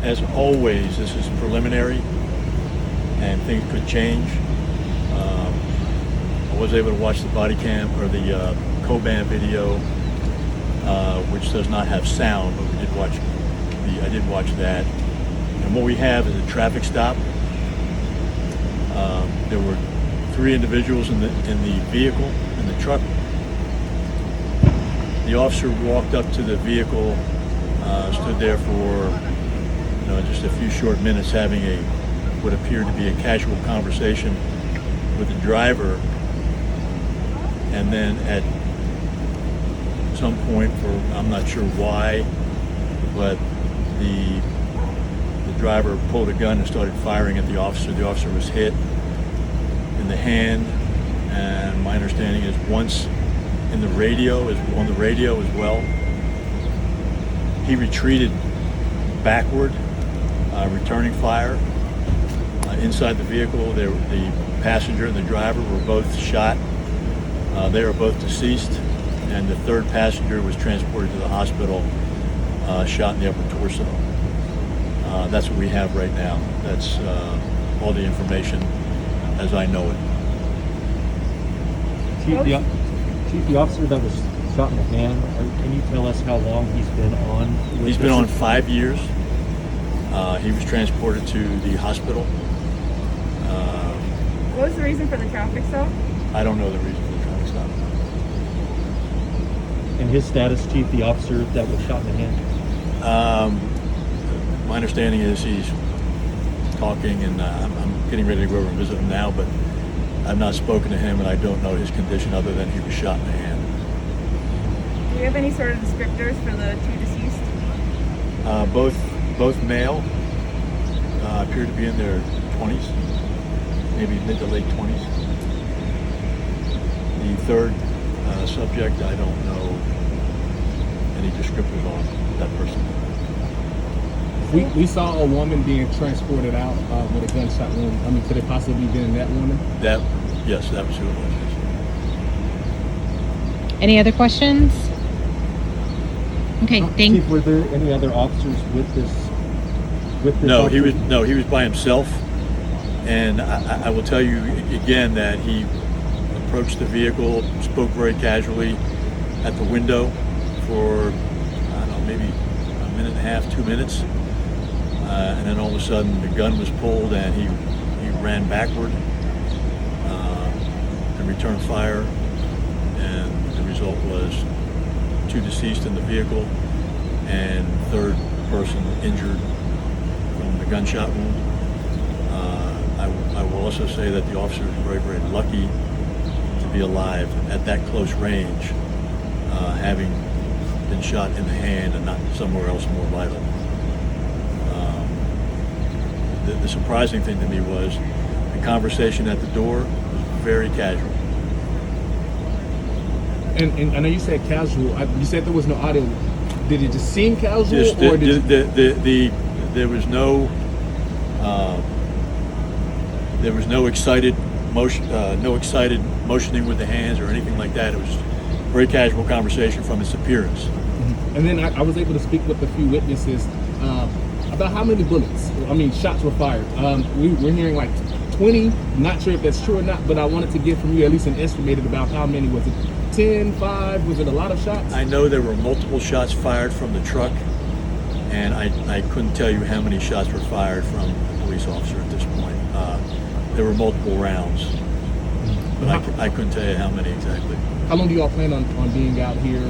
As always, this is preliminary, and things could change. I was able to watch the body cam or the Coban video, which does not have sound, but I did watch that. And what we have is a traffic stop. There were 3 individuals in the vehicle, in the truck. The officer walked up to the vehicle, stood there for just a few short minutes, having what appeared to be a casual conversation with the driver, and then at some point, I'm not sure why, but the driver pulled a gun and started firing at the officer. The officer was hit in the hand, and my understanding is once on the radio as well. He retreated backward, returning fire. Inside the vehicle, the passenger and the driver were both shot. They were both deceased, and the 3rd passenger was transported to the hospital, shot in the upper torso. That's what we have right now. That's all the information as I know it. Chief, the officer that was shot in the hand, can you tell us how long he's been on? He's been on 5 years. He was transported to the hospital. What was the reason for the traffic stop? I don't know the reason for the traffic stop. And his status, Chief, the officer that was shot in the hand? My understanding is he's talking, and I'm getting ready to go over and visit him now, but I've not spoken to him, and I don't know his condition other than he was shot in the hand. Do you have any sort of descriptors for the 2 deceased? Both male, appear to be in their 20s, maybe mid to late 20s. The 3rd subject, I don't know any descriptors on that person. We saw a woman being transported out with a gunshot wound. I mean, could it possibly be that woman? Yes, that was who it was. Any other questions? Okay, Chief, were there any other officers with this? No, officer? he was by himself, and I will tell you again that he approached the vehicle, spoke very casually at the window for, I don't know, maybe a minute and a half, 2 minutes. And then all of a sudden the gun was pulled and he ran backward and returned fire. And the result was 2 deceased in the vehicle and 3rd person injured from the gunshot wound. I will also say that the officer is very, very lucky to be alive at that close range, having been shot in the hand and not somewhere else more vital. The surprising thing to me was the conversation at the door was very casual. And I know you said casual. You said there was no audio. Did it just seem casual, or there was no excited motion, no excited motioning with the hands or anything like that. It was just a very casual conversation from its appearance. Mm-hmm. And then I was able to speak with a few witnesses about how many shots were fired. We're hearing like 20. Not sure if that's true or not, but I wanted to get from you at least an estimated about how many. Was it 10, 5? Was it a lot of shots? I know there were multiple shots fired from the truck, and I couldn't tell you how many shots were fired from a police officer at this point. There were multiple rounds, but I couldn't tell you how many exactly. How long do you all plan on being out here?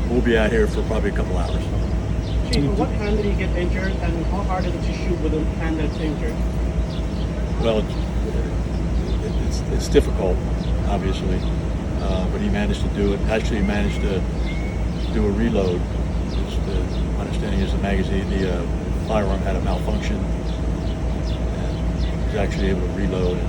We'll be out here for probably a couple hours. Chief, what hand did he get injured, and how hard is it to shoot with a hand that's injured? Well, it's difficult, obviously, but he managed to do it. Actually, he managed to do a reload. My understanding is the firearm had a malfunction, and he was actually able to reload and